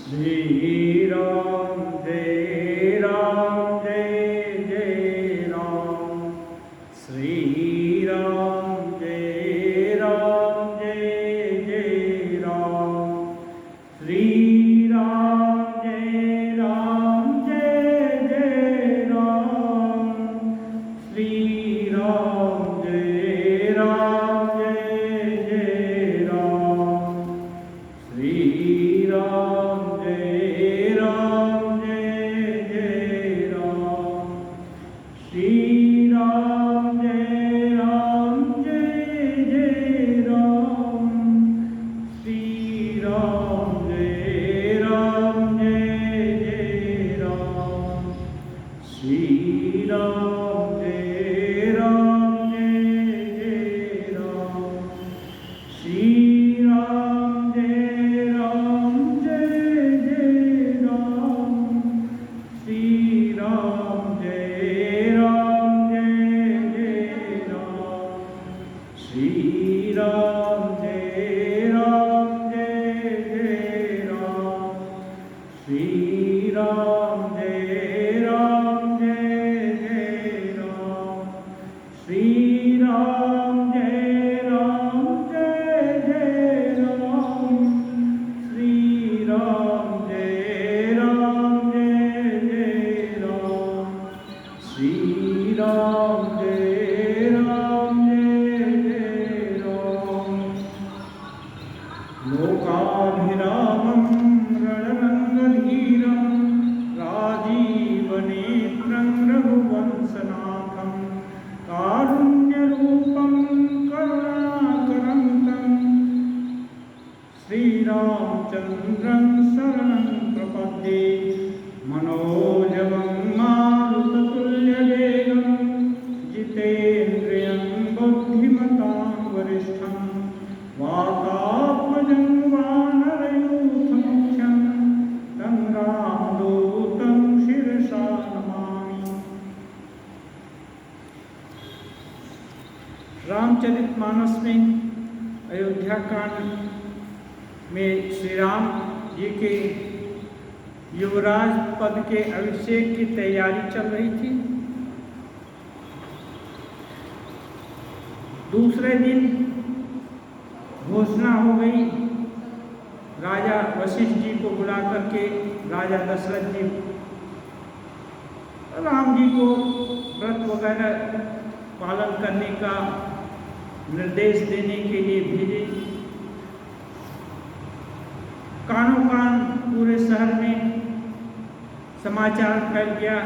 श्री राम जय राम श्री राम जय राम श्री राम जय राम श्री राम जय राम श्री राम जय राम श्री राम जय राम श्री राम जय राम श्री राम जय राम श्री राम जय राम श्री राम जय राम श्री राम जय राम श्री राम जय राम श्री राम जय राम श्री राम जय राम श्री राम जय राम लोकाभिरामं रणरङ्गधीरं राजीवनेत्रं रघुवंशनाथं कारुण्यरूपं करुणाकरं तं श्रीरामचन्द्रं शरणं प्रपद्ये मनोजवं मारुततुल्यवेगं जितेन्द्रियं बुद्धिमतां वरिष्ठं वातात्मजं वानरयूथमुख्यं तं रामदूतं शिरसा नमामि। रामचरितमानस में अयोध्या कांड में श्री राम जी के युवराज पद के अभिषेक की तैयारी चल रही थी। दूसरे दिन घोषणा हो गई, राजा वशिष्ठ जी को बुला करके राजा दशरथ जी राम जी को व्रत वगैरह पालन करने का निर्देश देने के लिए भेजे। कानों कान पूरे शहर में समाचार फैल गया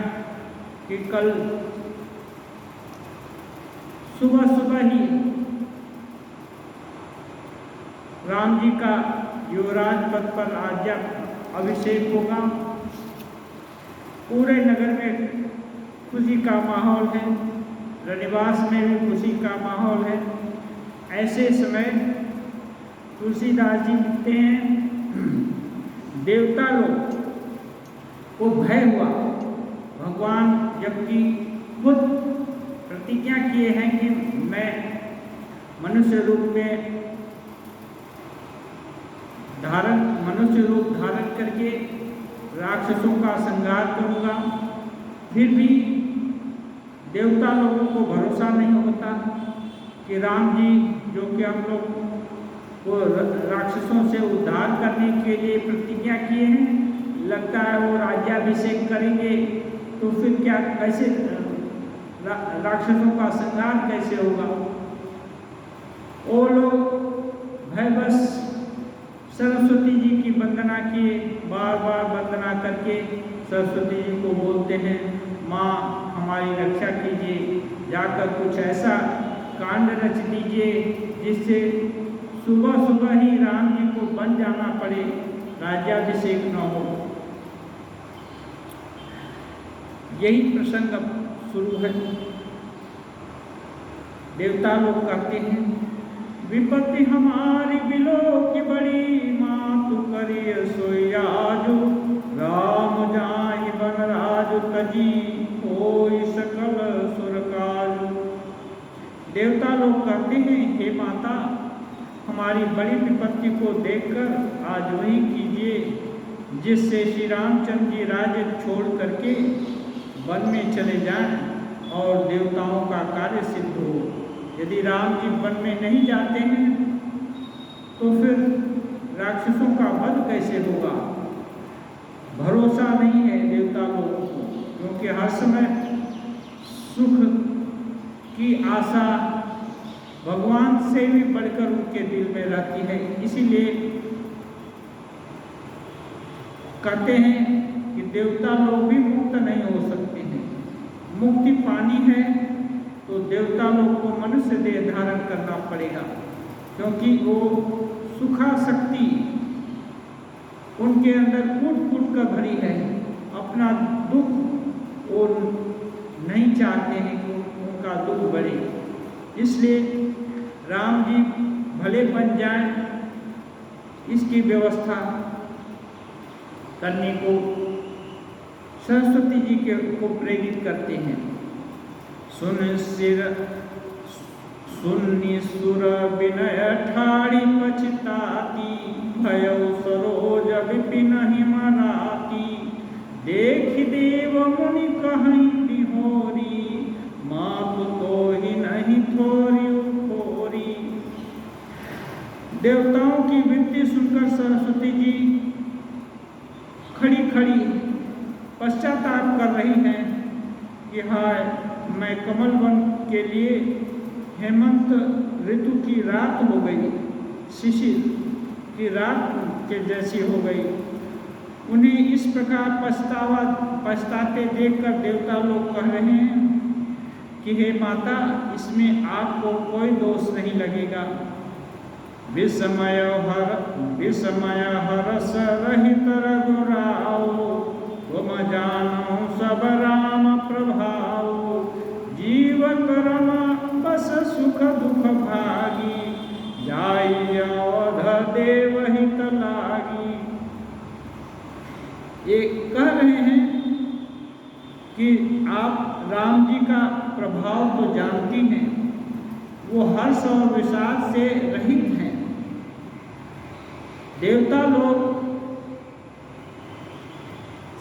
कि कल सुबह सुबह ही राम जी का युवराज पद पर आज्ञा अभिषेक होगा। पूरे नगर में खुशी का माहौल है, रनिवास में भी खुशी का माहौल है। ऐसे समय तुलसीदास जी लिखते हैं, देवता लोग को भय हुआ। भगवान जबकि खुद प्रतिज्ञा किए हैं कि मैं मनुष्य रूप धारण करके राक्षसों का संहार करूंगा, फिर भी देवता लोगों को भरोसा नहीं होता कि राम जी जो कि हम लोग को राक्षसों से उद्धार करने के लिए प्रतिज्ञा किए हैं, लगता है वो राज्याभिषेक करेंगे तो फिर क्या कैसे राक्षसों का संहार कैसे होगा। वो लोग भयवश सरस्वती जी की वंदना किए, बार बार वंदना करके सरस्वती जी को बोलते हैं, माँ हमारी रक्षा कीजिए, जाकर कुछ ऐसा कांड रच दीजिए जिससे सुबह सुबह ही राम जी को बन जाना पड़े, राज्याभिषेक न हो। यही प्रसंग अब शुरू है। देवता लोग कहते हैं, विपत्ति हमारी बिलो की बड़ी, माँ तू करिए सोयाजो, राम जाई बन राज तजी, कोई सकल सुरकाज। देवता लोग कहते हैं, हे माता हमारी बड़ी विपत्ति को देखकर आज वही कीजिए, जिससे श्री रामचंद्र जी राज्य छोड़ करके वन में चले जाएं और देवताओं का कार्य सिद्ध हो। यदि राम जी वन में नहीं जाते हैं तो फिर राक्षसों का वध कैसे होगा? भरोसा नहीं है देवता लोगों को, क्योंकि हर समय सुख की आशा भगवान से भी बढ़कर उनके दिल में रहती है। इसीलिए कहते हैं कि देवता लोग भी मुक्त नहीं हो सकते हैं। मुक्ति पानी है तो देवता लोग को मनुष्य देह धारण करना पड़ेगा, क्योंकि वो सुखा शक्ति उनके अंदर कूट कूट कर भरी है। अपना दुख और नहीं चाहते हैं कि उनका दुख बढ़े। इसलिए राम जी भले बन जाएं, इसकी व्यवस्था करने को सरस्वती जी को प्रेरित करते हैं। सुनि सुर विनय ठाड़ी पछताती, भयउ सरोज विपिन हिमराती, देख देव मुनि कहीं बिहोरी, मातु तो ही नहीं थोरी उठोरी। देवताओं की विनती सुनकर सरस्वती जी खड़ी खड़ी पश्चाताप कर रही हैं कि हाय, मैं कमल वन के लिए हेमंत ऋतु की रात हो गई, शिशिर की रात के जैसी हो गई। उन्हें इस प्रकार पछताते देखकर देवता लोग कह रहे हैं कि हे माता, इसमें आपको कोई दोष नहीं लगेगा। विस्मय हरस रहित रघुराओ, तुम जानो सब राम प्रभाओ, जीव कर्म बस सुख दुख भागी, जाई अवध देव हित लागी। ये कह रहे हैं कि आप राम जी का प्रभाव तो जानती हैं, वो हर्ष और विषाद से रहित हैं। देवता लोग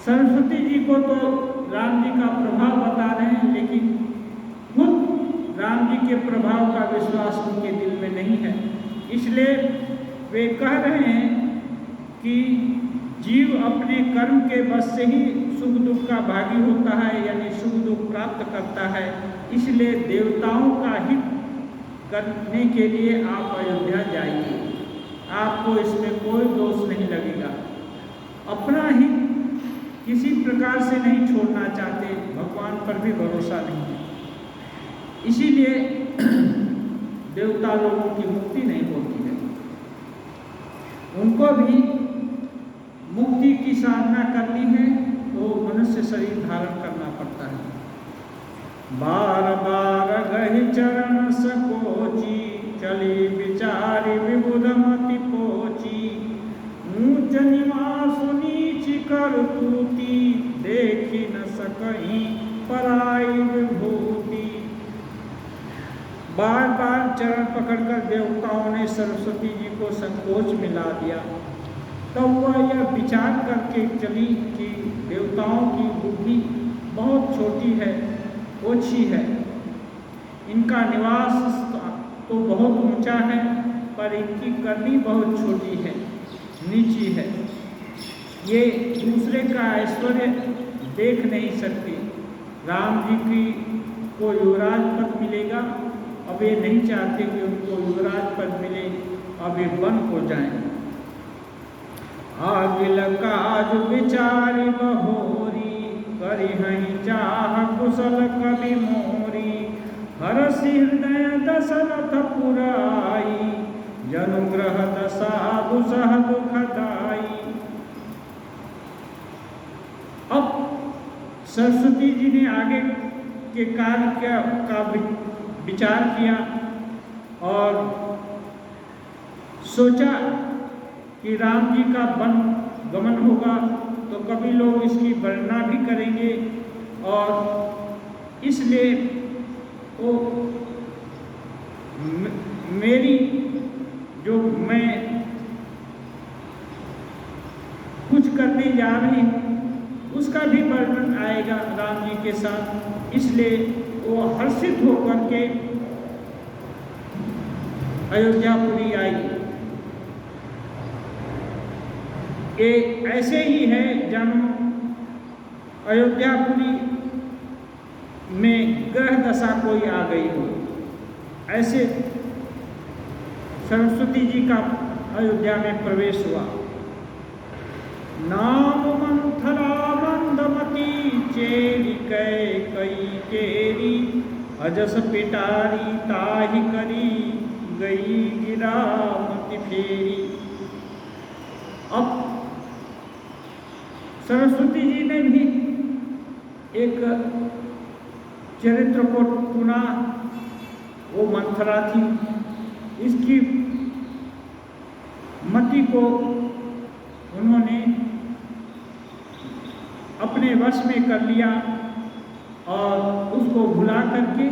सरस्वती जी को तो राम जी का प्रभाव बता रहे हैं, लेकिन खुद राम जी के प्रभाव का विश्वास उनके दिल में नहीं है। इसलिए वे कह रहे हैं कि जीव अपने कर्म के बस से ही सुख दुख का भागी होता है, यानी सुख दुख प्राप्त करता है। इसलिए देवताओं का हित करने के लिए आप अयोध्या जाइए, आपको इसमें कोई दोष नहीं लगेगा। अपना हित किसी प्रकार से नहीं छोड़ना चाहते, भगवान पर भी भरोसा नहीं है, इसीलिए देवता लोगों की मुक्ति नहीं होती है। उनको भी मुक्ति की साधना करनी है तो मनुष्य शरीर धारण करना पड़ता है। बार बार गहि चरण सकोची, चली विचारी विबुध मति पोची, ऊंच निवास नीच कर तूती, देखी न सकहीं पराई विभूति। बार बार चरण पकड़कर देवताओं ने सरस्वती जी को संकोच मिला दिया। तब वह यह विचार करके चली कि देवताओं की बुद्धि बहुत छोटी है, ओछी है, इनका निवास तो बहुत ऊंचा है, पर इनकी करनी बहुत छोटी है, नीची है। ये दूसरे का ऐश्वर्य देख नहीं सकती। राम जी की को युवराज पद मिलेगा, अब ये नहीं चाहते कि उनको युवराज पद मिले, अब ये वन हो जाएं। आगिल काज विचारी बहोरी, करी हहीं चाह कुशल कवि मोरी, हरसि हृदय दशरथ पुराई, जनुग्रह दशा दुसह दुखदाई। अब सरस्वती जी ने आगे के कार्य का विचार किया और सोचा कि राम जी का वन गमन होगा तो कभी लोग इसकी वर्णना भी करेंगे, और इसलिए वो मेरी जो मैं कुछ कर करने जा रहे हैं उसका भी वर्णन आएगा राम जी के साथ। इसलिए वो हर्षित होकर के अयोध्यापुरी आई। ये ऐसे ही है जानो, अयोध्यापुरी में ग्रह दशा कोई आ गई हो, ऐसे सरस्वती जी का अयोध्या में प्रवेश हुआ। नाम मंथरा मंदमती चेरी कई केरी, अजस पिटारी ताहि करी गई गिरामति फेरी। अब सरस्वती जी ने भी एक चरित्र को चुना, वो मंथरा थी। इसकी मति को उन्होंने अपने वश में कर लिया और उसको भुला करके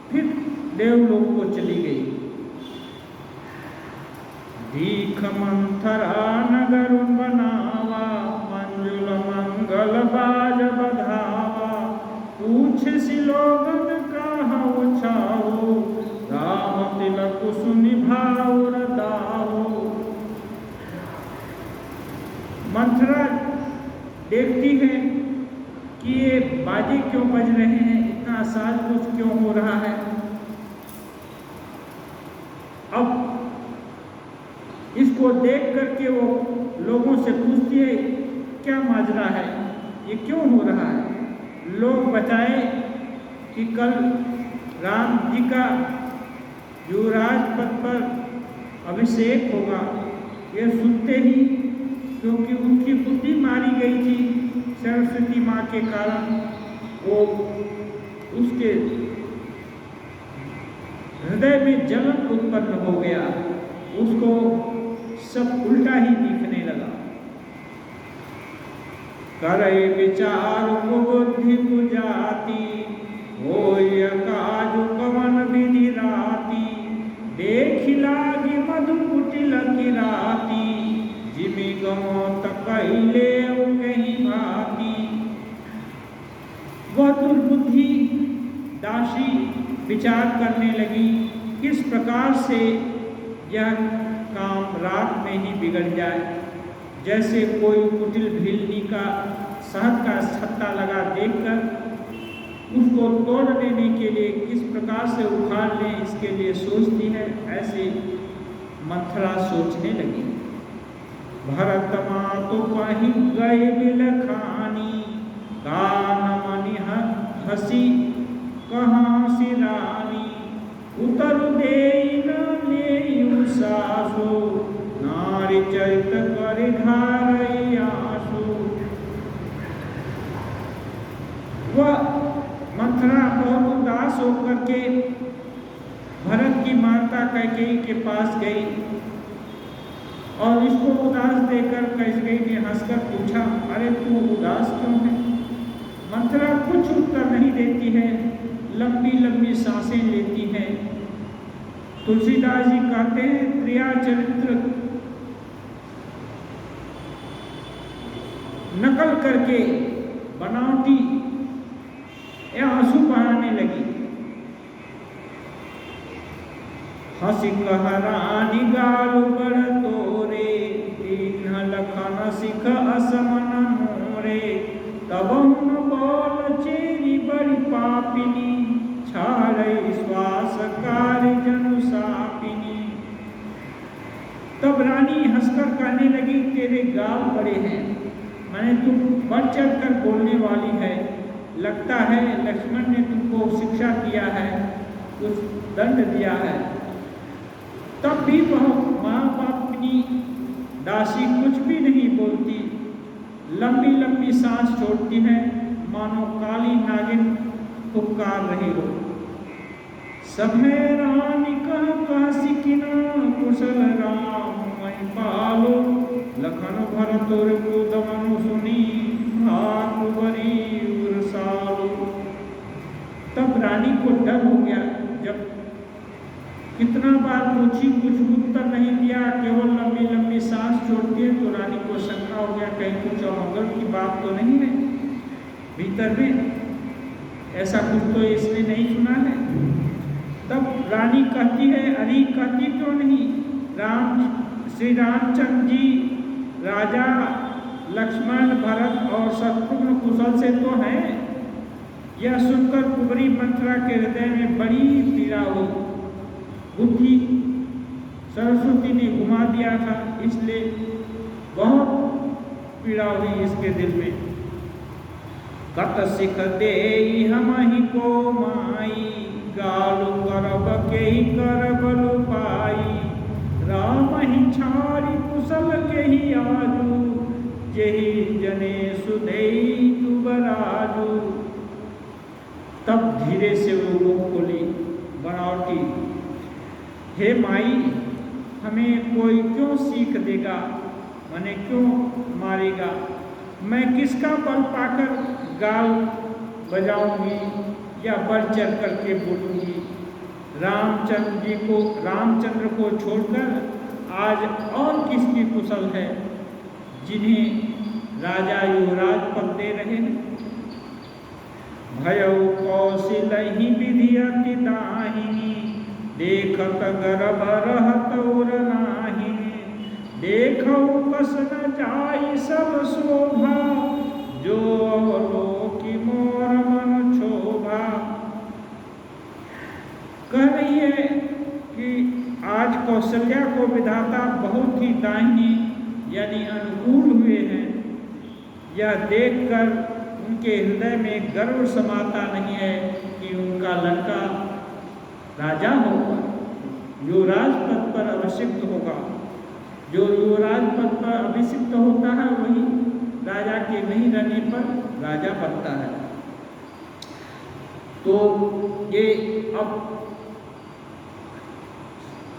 फिर देवलोक को चली गई। दीख मंथरा नगर बनावा, मंजुल मंगल बाज बधावा, पूछ सी लोगन कहा छाओ, राम तिलक सुनि भाव रदाओ। मंथरा देखती है कि ये बाजे क्यों बज रहे हैं, इतना साज कुछ क्यों हो रहा है। अब इसको देख करके वो लोगों से पूछती है क्या माजरा है, ये क्यों हो रहा है। लोग बताए कि कल राम जी का युवराज पद पर अभिषेक होगा। ये सुनते ही, क्योंकि उनकी बुद्धि मारी गई थी सरस्वती माँ के कारण, वो उसके हृदय में जलन उत्पन्न हो गया, उसको सब उल्टा ही दिखने लगा। करे विचार को बुद्धि बुझाती, होय काज कवन विधि राती, देखि लागी मधु कुटिल की राती, जिमि गमो तकैले कहीं भाती। वह दुर्बुद्धि दासी विचार करने लगी किस प्रकार से यह काम रात में ही बिगड़ जाए। जैसे कोई कुटिल भीलनी का शहद का छत्ता लगा देखकर उसको तोड़ देने के लिए किस प्रकार से उखाड़ लें, इसके लिए सोचती है। ऐसे मंथरा सोचने लगी। भरत मातु कहि गए बिलखानी, कान मनि हसी कहाँ सी रानी, उतर देई न लेयु सासु, नारी चरित कर घारई आंसू। वह मंथरा बहुत उदास होकर के भरत की माता कैकेयी के पास गई और इसको उदास देकर कैकेयी ने हंसकर पूछा, अरे तू उदास क्यों है। मंथरा कुछ उत्तर नहीं देती है, लंबी लंबी सांसें लेती है। तुलसीदास जी कहते हैं प्रिया चरित्र नकल करके बनावटी या आंसू बहाने लगी। हसी कह रानी गाल बड़ तोरे, दीन लखन सिख असमन मोरे, तब बोल चेरी बड़ी पापिनी, छाड़े श्वास कार्य जनु सापिनी। तब रानी हंसकर कहने लगी तेरे गाल बड़े हैं, मैंने तुम बढ़ चढ़ कर बोलने वाली है, लगता है लक्ष्मण ने तुमको शिक्षा किया है, कुछ दंड दिया है। तब भी वह माँ बापनी दासी कुछ भी नहीं बोलती, लंबी लंबी सांस छोड़ती है, मानो काली नागिन पुकार रही हो। सभे रानी कह सिकिना, कुशल राम महि पालो, लखन भरत दमन सुनी, भाकुबरी उरसालो। तब रानी को डर हो गया, जब कितना बार पूछी कुछ उत्तर नहीं दिया, केवल लंबी लंबी सांस छोड़ती है, तो रानी को शंका हो गया बात तो नहीं है भीतर में, ऐसा कुछ तो इसने नहीं सुना है। तब रानी कहती है, अरे कहती क्यों नहीं, श्री रामचंद्र जी राजा लक्ष्मण भरत और शत्रुघ्न कुशल से तो हैं। यह सुनकर कुंवरी मंथरा के हृदय में बड़ी पीड़ा हुई। बुद्धि सरस्वती ने घुमा दिया था, इसलिए बहुत पीड़ा हुई इसके दिल में। कत सिख दे हमहि को माई, गालु करब के ही करब लुपाई। राम ही छाड़ी कुशल के ही आजू, जेहि जने सुधई दुबराजू। तब धीरे से वो मुख खोली बनावटी, हे माई, हमें कोई क्यों सीख देगा, मने क्यों मारेगा। मैं किसका बल पाकर गाल बजाऊंगी या बढ़ चढ़ करके बोलूंगी। रामचंद्र को छोड़कर आज और किसकी कुशल है, जिन्हें राजा युवराज पद दे रहे हैं। भयउ कौशलहि विधि अति दाहिनी, देखत गर्भ रहत उर नाहिनी। देखौ कस न जाई सब शोभा, जो अवलोकि मोर मन क्षोभा। कह रही है कि आज कौशल्या को विधाता बहुत ही दाहिनी यानी अनुकूल हुए हैं। यह देखकर उनके हृदय में गर्व समाता नहीं है कि उनका लड़का राजा होगा, युवराज पद पर अभिषिक्त होगा। जो युवराज पद पर अभिषिक्त होता है वही राजा के नहीं रहने पर राजा बनता है। तो ये अब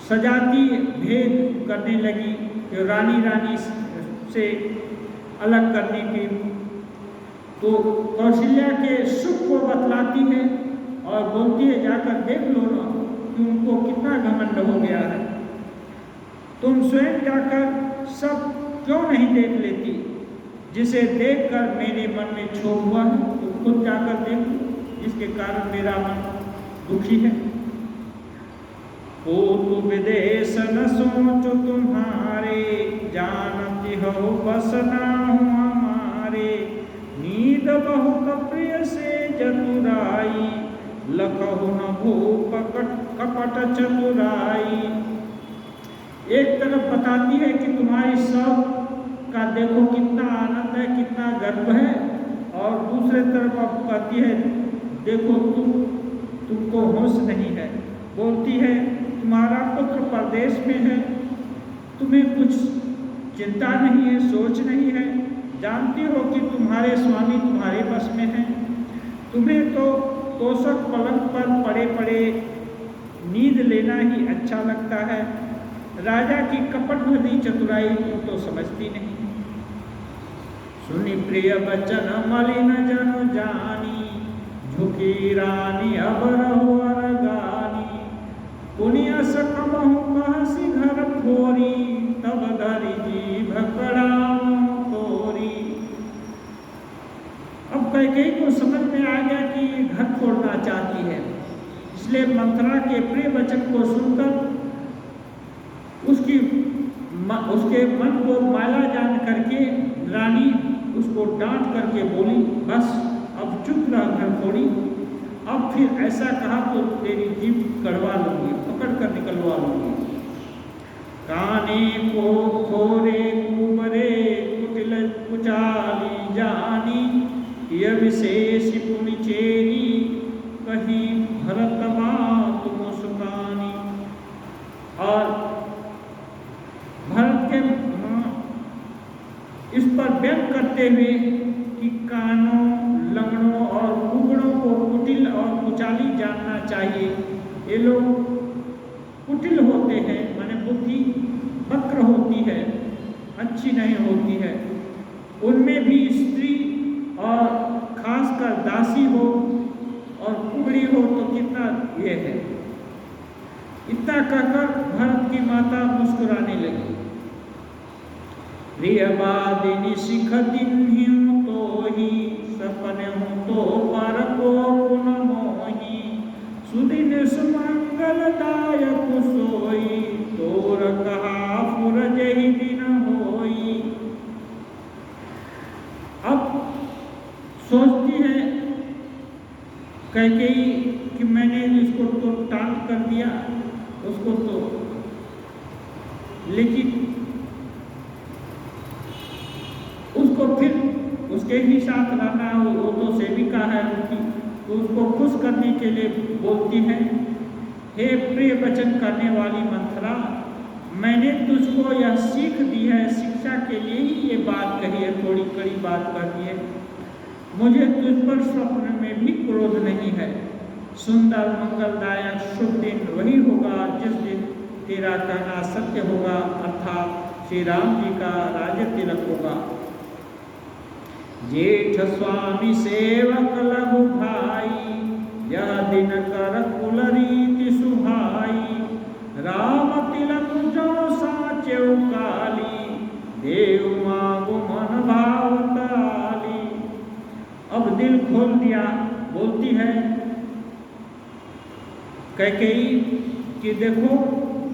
सजाती भेद करने लगी कि रानी से अलग करने की। तो कौशल्या के सुख को बतलाती है और बोलती है, जाकर देख लो ना कि उनको कितना घमंड हो गया है। तुम स्वयं जाकर सब क्यों नहीं देख लेती, जिसे देखकर मेरे मन में क्षोभ हुआ है। तुम खुद जाकर देख लो, जिसके कारण मेरा मन दुखी है। ओ तु विदेश न सोचो तुम्हारे, जानती हो बस नाहु हमारे। नींद बहुत प्रिय से जतुराई, लखहु न भूप कपट चतुराई। एक तरफ बताती है कि तुम्हारी सब का देखो कितना आनंद है, कितना गर्व है, और दूसरे तरफ अब कहती है देखो तुमको होश नहीं है। बोलती है तुम्हारा पुत्र परदेश में है, तुम्हें कुछ चिंता नहीं है, सोच नहीं है। जानती हो कि तुम्हारे स्वामी तुम्हारे बस में हैं। तुम्हें तो तोषक पलंग पर पड़े पड़े नींद लेना ही अच्छा लगता है। राजा की कपट भरी चतुराई तुम तो समझती नहीं। सुनी प्रिय बचन मलिन जनु जानी, झुकी रानी अब रहो अरगानी। पुनिय सकमहु कहसी घर फोरी, तब धरि जीभ कड़ाऊं तोरी। अब कैकेयी को समझ में आ गया कि ये घर छोड़ना चाहती है, इसलिए मंथरा के प्रिय वचन को सुनकर उसके मन को माला जान करके रानी उसको डांट करके बोली, बस अब चुप रह घर फोड़ी। अब फिर ऐसा कहा तो तेरी जीभ कड़वा लूंगी, पकड़ कर निकलवा लूंगी। काने को खोरे कुमरे कुटिल कुचाली जानी, यह विशेष पुनिचेरी कहीं भरत मातु मुस्कानी। और भरत के इस पर व्यक्त करते हुए कि कानों, लंगड़ों और कुगड़ों को कुटिल और कुचाली जानना चाहिए। ये लोग कुटिल होते हैं, माने बुद्धि वक्र होती है, अच्छी नहीं होती है। उनमें भी स्त्री और खासकर दासी हो और कुगड़ी हो तो कितना ये है। इतना कहकर भरत की माता मुस्कुराने लगी। प्रियवादिनी शिख दिन्हिं तो सोही, सपने हूँ तो पर को पुन मोही, सुदिन सुमंगलदायक सोई, तोर कहा फुर जही दिन होई। अब सोचती है कैकेयी कि मैंने इसको तो टांट कर दिया उसको तो, लेकिन उसको फिर उसके ही साथ रहना है, वो तो सेविका है उनकी, तो उसको खुश करने के लिए बोलती है, हे प्रिय वचन करने वाली मंथरा, मैंने तुझको यह सीख दी है, शिक्षा के लिए ही ये बात कही है, थोड़ी कड़ी बात कर दी है। मुझे तुझ पर स्वप्न में भी क्रोध नहीं है। सुंदर मंगलदायक शुभ दिन वही होगा जिस दिन तेरा कहना सत्य होगा, अर्थात श्री राम जी का राज्य तिलक होगा। जेठ स्वामी सेवक लघु भाई, यह दिन कर कुल रीति सुहाई, राम तिलक जो साचेउ काली, देव मांगु मन भाव ताली। अब दिल खोल दिया, बोलती है कैकेयी कि देखो,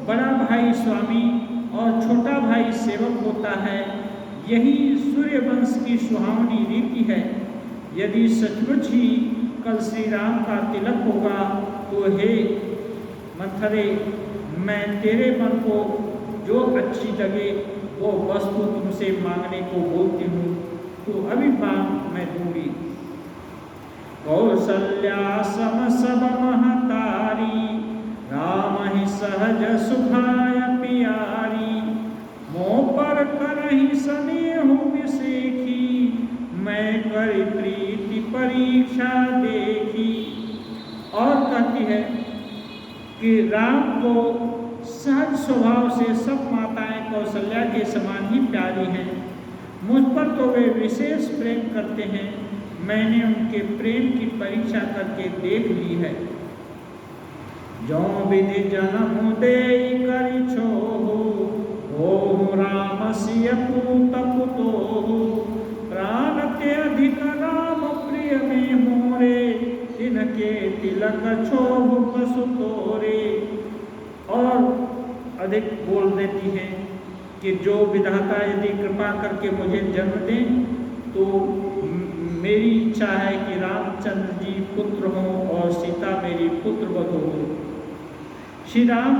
बड़ा भाई स्वामी और छोटा भाई सेवक होता है, यही सूर्यवंश की सुहावनी रीति है। यदि सचमुच ही कल श्री राम का तिलक होगा तो हे मंथरे, मैं तेरे मन को जो अच्छी लगे वो वस्तु तुमसे मांगने को बोलती हूँ, तो अभी मांग मैं दूंगी। कौसल्या सम सब महतारी, राम ही सहज सुखाय पियारी, मोह पर करहि स्नेह विसेखी, मैं करि प्रीति परीक्षा देखी। और कहती है कि राम को सहज स्वभाव से सब माताएं कौशल्या के समान ही प्यारी हैं, मुझ पर तो वे विशेष प्रेम करते हैं, मैंने उनके प्रेम की परीक्षा करके देख ली है। जो विधि जन्म देई करि छोहु, होहु राम सिय पूत पुतोहु, प्राण के अधिक राम प्रिय में मोरे, तिनके तिलक छोहु पशु तोरे। और अधिक बोल देती है कि जो विधाता यदि कृपा करके मुझे जन्म दें तो मेरी इच्छा है कि रामचंद्र जी पुत्र हों और सीता मेरी पुत्र वधू हो। श्री राम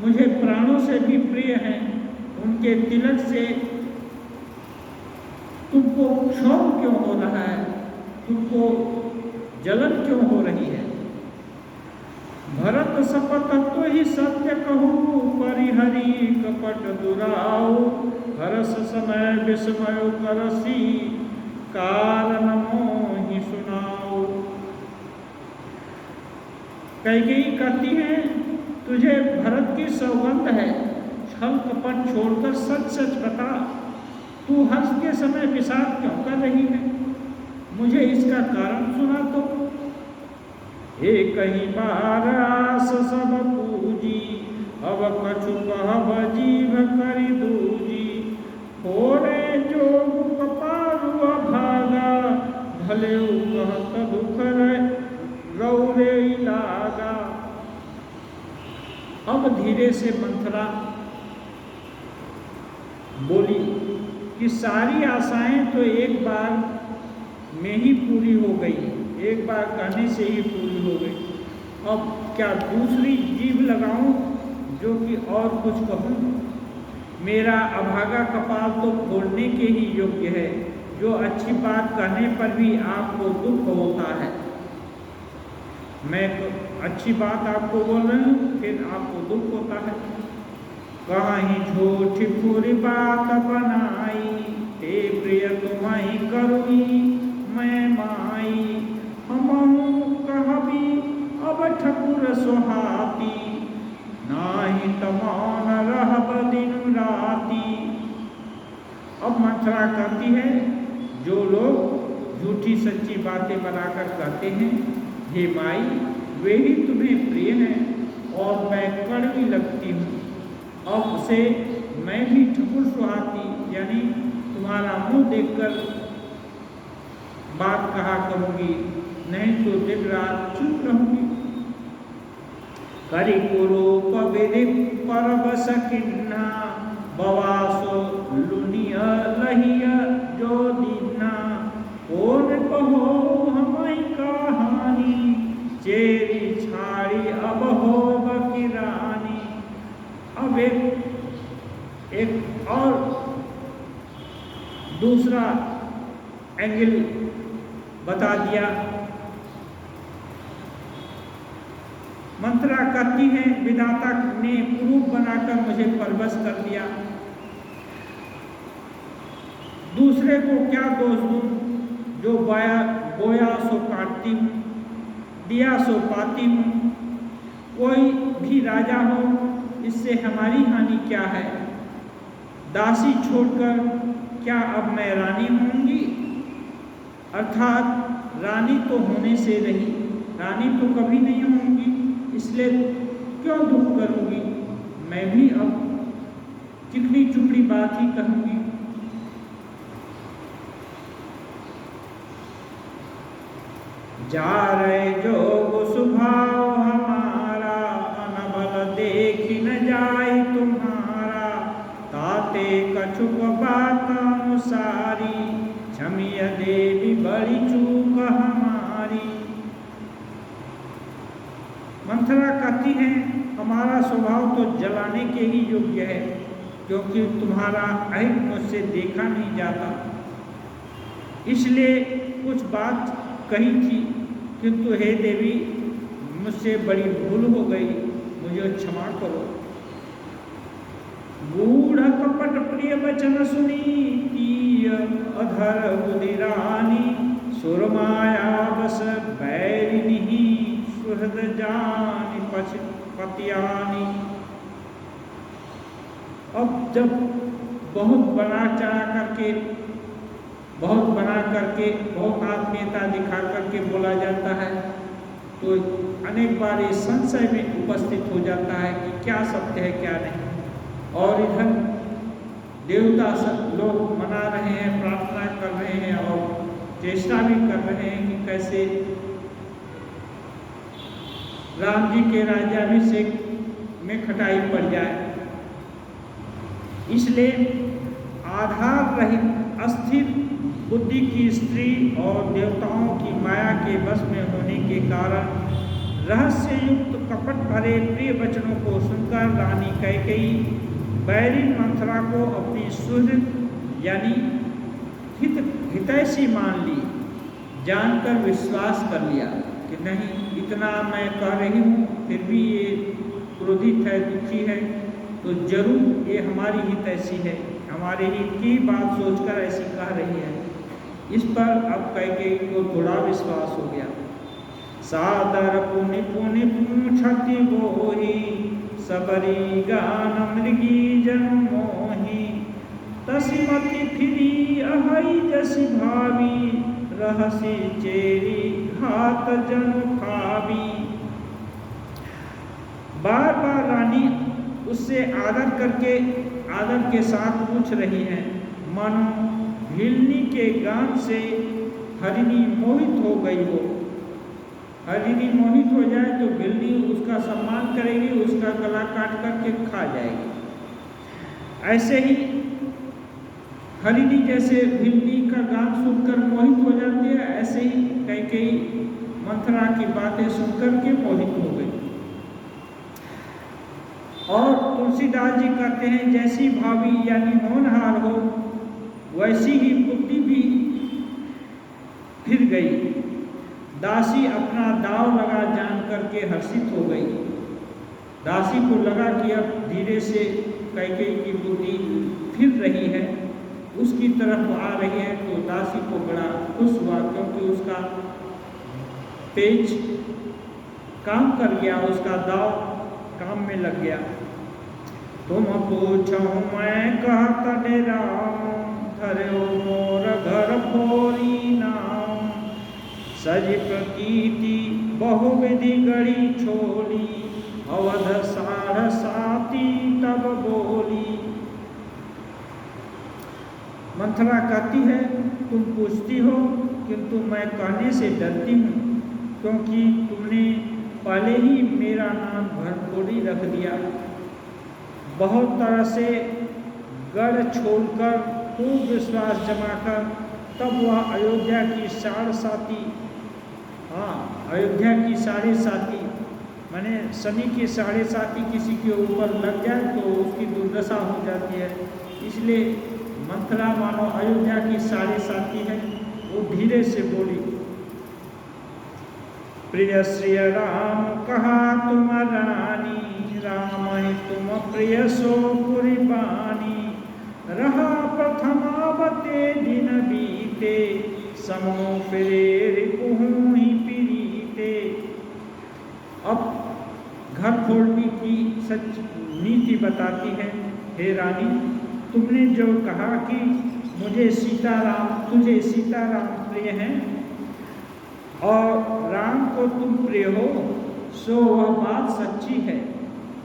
मुझे प्राणों से भी प्रिय हैं, उनके तिलक से तुमको क्षोभ क्यों हो रहा है, तुमको जलन क्यों हो रही है। भरत सपत तो ही सत्य कहूँ, परिहरि कपट दुराऊ, हरस समय विस्मय करसी, कारण मोहि सुनाओ। कैकेयी कहती है, तुझे भरत की सौगंध है, छल कपट छोड़कर सच सच बता, तू हर्ष के समय विषाद क्यों कर रही है, मुझे इसका कारण सुना तो। एक ही बार आस सब पूजी, अब कछु कहब जीव करि दूजी, होरे जोग कपारु अभागा, भले कहत दुख रौरे लागा। अब धीरे से मंथरा बोली कि सारी आशाएं तो एक बार में ही पूरी हो गई, एक बार कहने से ही पूरी हो गई, अब क्या दूसरी जीभ लगाऊं जो कि और कुछ कहूं। मेरा अभागा कपाल तो फोड़ने के ही योग्य है, जो अच्छी बात कहने पर भी आपको दुख होता है। मैं अच्छी बात आपको बोल रही हूँ, फिर आपको दुख होता है। कहीं झूठी पूरी बात बनाई, ते प्रिय तुम्हारी करुणी मैं माई, हमहु कहबी अब ठकुर सोहाती, नाही तमान रहब दिन राती। अब मंथरा कहती है, जो लोग झूठी सच्ची बातें बनाकर कहते हैं, हे माई वे ही तुम्हें प्रिय हैं और मैं कड़वी लगती हूँ, अब से मैं भी ठकुर सुहाती यानी तुम्हारा मुंह देखकर बात कहा करूंगी, नहीं तो दिन रात चुप रहूंगी। करी कुरूप विधि परबस किन्ना, बवासो लुनिया लहिया जो दीना, कौन कहो हमारी कहानी, चेरी छाड़ी अब हो बकी रानी। अब एक और दूसरा एंगल बता दिया। मंत्रा कहती है विधाता ने कुरूप बनाकर मुझे परवश कर दिया, दूसरे को क्या दोष दूं, जो बोया सो काटती हूँ, दिया सो पाती हूँ। कोई भी राजा हो, इससे हमारी हानि क्या है। दासी छोड़कर क्या अब मैं रानी होंगी, अर्थात रानी तो होने से रही, रानी तो कभी नहीं होंगी, इसलिए क्यों दुख करूंगी। मैं भी अब चिकनी चुपड़ी बात ही कहूंगी। जा रहे जो स्वभाव हमारा, अनबल देखी न जाए तुम्हारा, ताते कछुक बात अनुसारी, क्षमिया देवी बड़ी चूक हमारी। मंथरा कहती है हमारा स्वभाव तो जलाने के ही योग्य है, क्योंकि तुम्हारा अहित मुझसे देखा नहीं जाता, इसलिए कुछ बात कही थी, किंतु हे देवी मुझसे बड़ी भूल हो गई, मुझे क्षमा करो। गूढ़ कपट प्रिय वचन सुनी, तीय अधर उदिरानी, सुरमाया बस बैरिनी, सुहृद जानी पतियानी। अब जब बहुत बना चढ़ा करके, बहुत आत्मीयता दिखा करके बोला जाता है, तो अनेक बार ये संशय में उपस्थित हो जाता है कि क्या सत्य है क्या नहीं। और इधर देवता सब लोग मना रहे हैं, प्रार्थना कर रहे हैं और चेष्टा भी कर रहे हैं कि कैसे राम जी के राज्याभिषेक में खटाई पड़ जाए। इसलिए आधार रहित अस्थिर बुद्धि की स्त्री और देवताओं की माया के वश में होने के कारण रहस्य युक्त कपट भरे प्रिय वचनों को सुनकर रानी कैकेयी बैरी मंथरा को अपनी सुहृद यानी हितैषी मान ली, जानकर विश्वास कर लिया कि नहीं, इतना मैं कह रही हूँ फिर भी ये क्रोधित है, दुखी है, तो जरूर ये हमारी हितैषी है, हमारे हित की बात सोचकर ऐसी कह रही है। इस पर अब कैकेयी को थोड़ा विश्वास हो गया। सादर पुनि पुनि पूछति गोही, सबरी गान मृगी जन मोही, तसिमति फिरी अहई जसि भावी, रहसी चेरी घात जन खावी। बार बार रानी उससे आदर के साथ पूछ रही है, मानो हिरनी के गान से हरिणी मोहित हो गई हो। हरिणी मोहित हो जाए तो बिल्ली उसका सम्मान करेगी, उसका गला काट करके खा जाएगी। ऐसे ही हरिणी जैसे बिल्ली का गान सुनकर मोहित हो जाती है, ऐसे ही कैकेयी मंथरा की बातें सुनकर के मोहित हो गई। और तुलसीदास जी कहते हैं जैसी भावी यानी होनहार हो, वैसी ही बुद्धि भी फिर गई। दासी अपना दाव लगा जान करके हर्षित हो गई। दासी को लगा कि अब धीरे से कैकेयी की बुद्धि फिर रही है, उसकी तरफ आ रही है, तो दासी को बड़ा खुश हुआ, क्योंकि उसका पेच काम कर गया, उसका दाव काम में लग गया। तुम पूछो मैं कहत डेराऊं, धर्यो मोर घर फोरी नाम, सज प्रतीति बहुविधि गढ़ी छोली, अवध साढ़ साती तब बोली। मंथरा कहती है तुम पूछती हो किंतु मैं कहने से डरती हूँ, क्योंकि तुमने पहले ही मेरा नाम भरपूरी रख दिया। बहुत तरह से गढ़ छोड़कर खूब विश्वास जमाकर तब वह अयोध्या की साढ़े साथी माने शनि के साढ़े साथी किसी के ऊपर लग जाए तो उसकी दुर्दशा हो जाती है। इसलिए मंथरा मानो अयोध्या की साढ़े साथी है। वो धीरे से बोली, प्रिय श्री राम कहा तुम रानी, राम ही तुम प्रिय सो पुरी पानी। रहा प्रथमावते दिन बीते, समो फिरे रिपुहु ही पीड़िते। अब घर फोड़ने की सच नीति बताती है। हे रानी, तुमने जो कहा कि तुझे सीताराम प्रिय हैं और राम को तुम प्रिय हो, सो वह बात सच्ची है,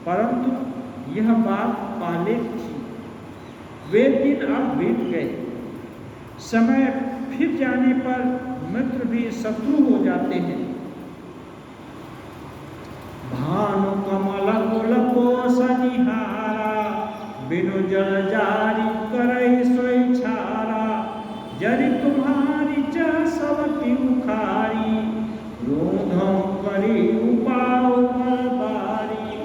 परंतु यह बात पहले थी। वे दिन अब बीत गए। समय फिर जाने पर मित्र भी शत्रु हो जाते हैं। भानु कमल कुल पोषनिहारा, बिनु जल जारी करई सोई छारा। जरि तुम्हारी सवती उखारी, रोधों करी उपाओ बारी।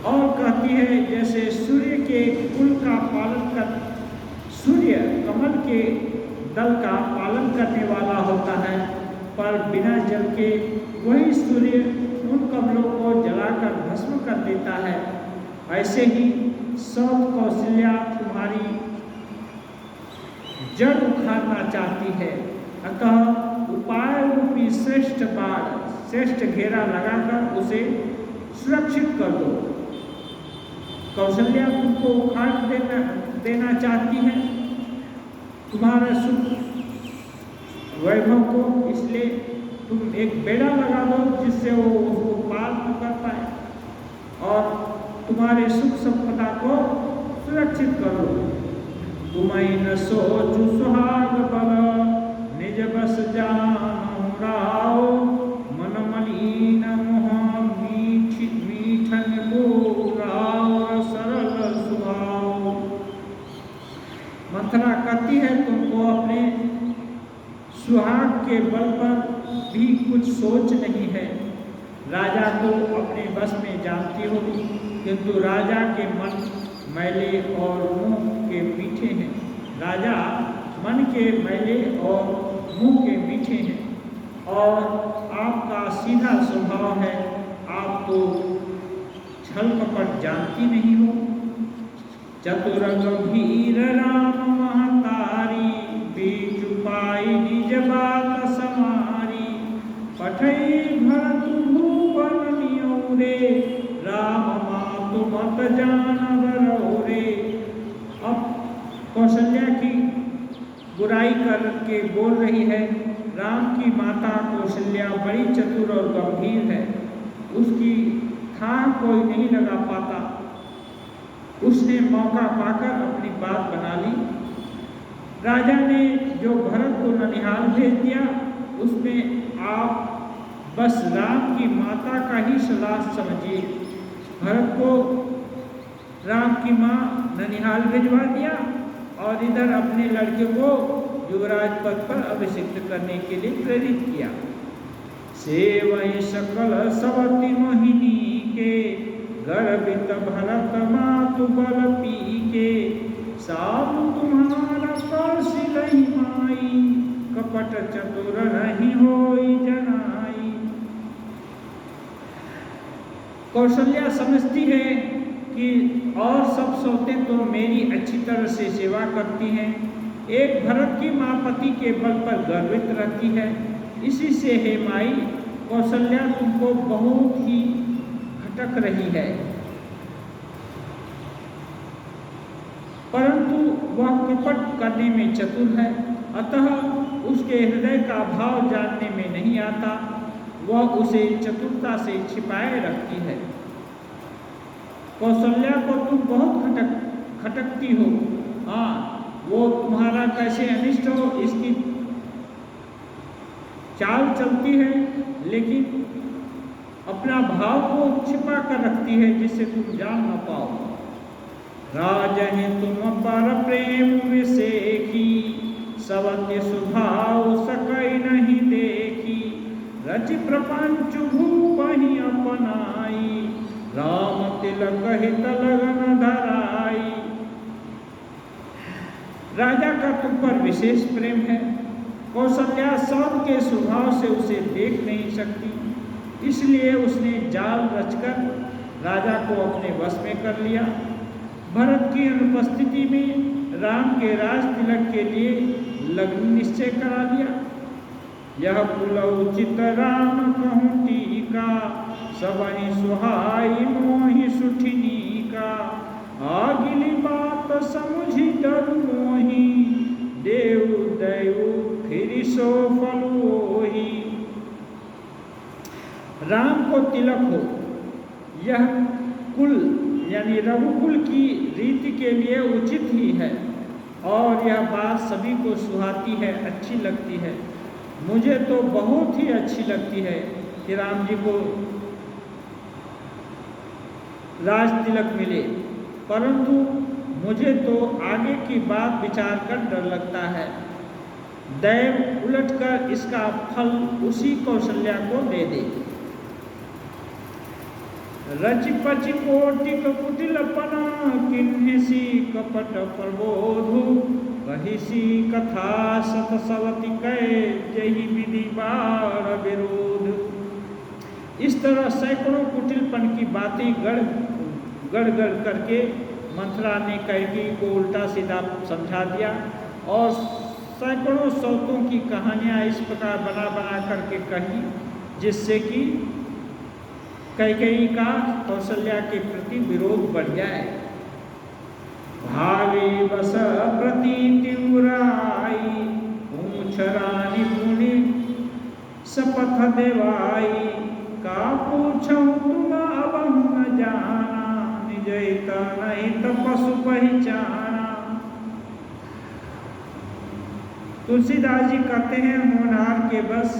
और कहती है, जैसे सूर्य के कुल का पालन कर, सूर्य कमल के दल का पालन करने वाला होता है, पर बिना जल के वही सूर्य उन कमलों को जलाकर भस्म कर देता है। ऐसे ही सब कौशल्या तुम्हारी जड़ उखाड़ना चाहती है। अतः उपाय रूपी श्रेष्ठ घेरा लगाकर उसे सुरक्षित कर दो। कौशल्या तुमको उखाड़ देना चाहती है, तुम्हारा सुख वैभव को, इसलिए तुम एक बेड़ा लगा दो जिससे वो उसको पार कर पाए और तुम्हारे सुख संपदा को सुरक्षित करो। तुम्हें न सोचु सुहाग बल, निज बस जान राव। मन मलिन मोह मीठन बोराव, सरल सुभाव। मंथरा कहती है, तुमको अपने सुहाग के बल पर भी कुछ सोच नहीं है। राजा को अपने बस में जानती हो, किंतु राजा के मन मैले और मुंह के मीठे हैं। राजा मन के मैले और मुंह के मीठे हैं और आपका सीधा स्वभाव है। आप तो छल कपट जानती नहीं हो। चतुर गंभीर राम महतारी, बीच पाई निज बात समारी। पठई भरत भुवन नियोरे, राम मातु मत जानवर रे। अब कौशल्या की बुराई करके बोल रही है। राम की माता कौशल्या बड़ी चतुर और गंभीर है, उसकी था कोई नहीं लगा पाता। उसने मौका पाकर अपनी बात बना ली। राजा ने जो भरत को ननिहाल भेज दिया, उसमें आप बस राम की माता का ही सलाह समझिए। भरत को राम की माँ ननिहाल भिजवा दिया और इधर अपने लड़के को युवराज पद पर अभिषिक्त करने के लिए प्रेरित किया। सेवई सकल सवती मोहिनी के, गर्वित भरत मातु बल पी के। साधु तुम्हारा कौशलहि माई, कपट चतुर नहीं होई जनाई। कौशल्या समझती है कि और सब सौतें तो मेरी अच्छी तरह से सेवा करती हैं, एक भरत की माँ पति के बल पर गर्वित रहती है। इसी से हे माई, कौशल्या तुमको बहुत ही भटक रही है, परंतु वह कपट करने में चतुर है, अतः उसके हृदय का भाव जानने में नहीं आता। वह उसे चतुरता से छिपाए रखती है। कौशल्या को तुम बहुत खटकती हो। हाँ, वो तुम्हारा कैसे अनिष्ट हो इसकी चाल चलती है, लेकिन अपना भाव को छिपा कर रखती है जिससे तुम जान न पाओ। राजहि तुम पर प्रेम विसेखी, सवति सुभाव सकई नहीं देखी। रचि प्रपंच भूपहि अपनाई, राम तिलक हित लगन धराई। राजा का तुम पर विशेष प्रेम है। कौशल्या सौत के स्वभाव से उसे देख नहीं सकती, इसलिए उसने जाल रचकर राजा को अपने वश में कर लिया। भरत की अनुपस्थिति में राम के राज तिलक के लिए लग्न निश्चय करा दिया। यह पुलौचित राम कहूँ टीका, सबहि सुहाई मोहि सुठिनी का। आगिली बात समुझी डर मोहि, देव दैव फिर सो फल ओहि। राम को तिलक हो, यह कुल यानी रघुकुल की रीति के लिए उचित ही है, और यह बात सभी को सुहाती है, अच्छी लगती है। मुझे तो बहुत ही अच्छी लगती है कि राम जी को राज तिलक मिले, परंतु मुझे तो आगे की बात विचार कर डर लगता है। दैव उलटकर इसका फल उसी कौशल्या को दे दे। रचि पचि कोटिक कुटिलपना, किन्हिसी कपट प्रबोधु। कहिसी कथा सत सवति कै, जहि विधि बार विरोध। इस तरह सैकड़ों कुटिलपन की बातें गढ़ करके मंथरा ने कैकेयी को उल्टा सीधा समझा दिया, और सैकड़ों सौतों की कहानियां इस प्रकार बना करके कही, जिससे कि कैकेयी का कौशल्या के प्रति विरोध बढ़ जाए। भावे बस प्रति तीव्राई, पूछ रानी पुनि शपथ देवाई। का पूछूं तुम अब न जाना, निजहित नहीं तपस्सु पहचाना। तुलसीदास जी कहते हैं, होनहार के बस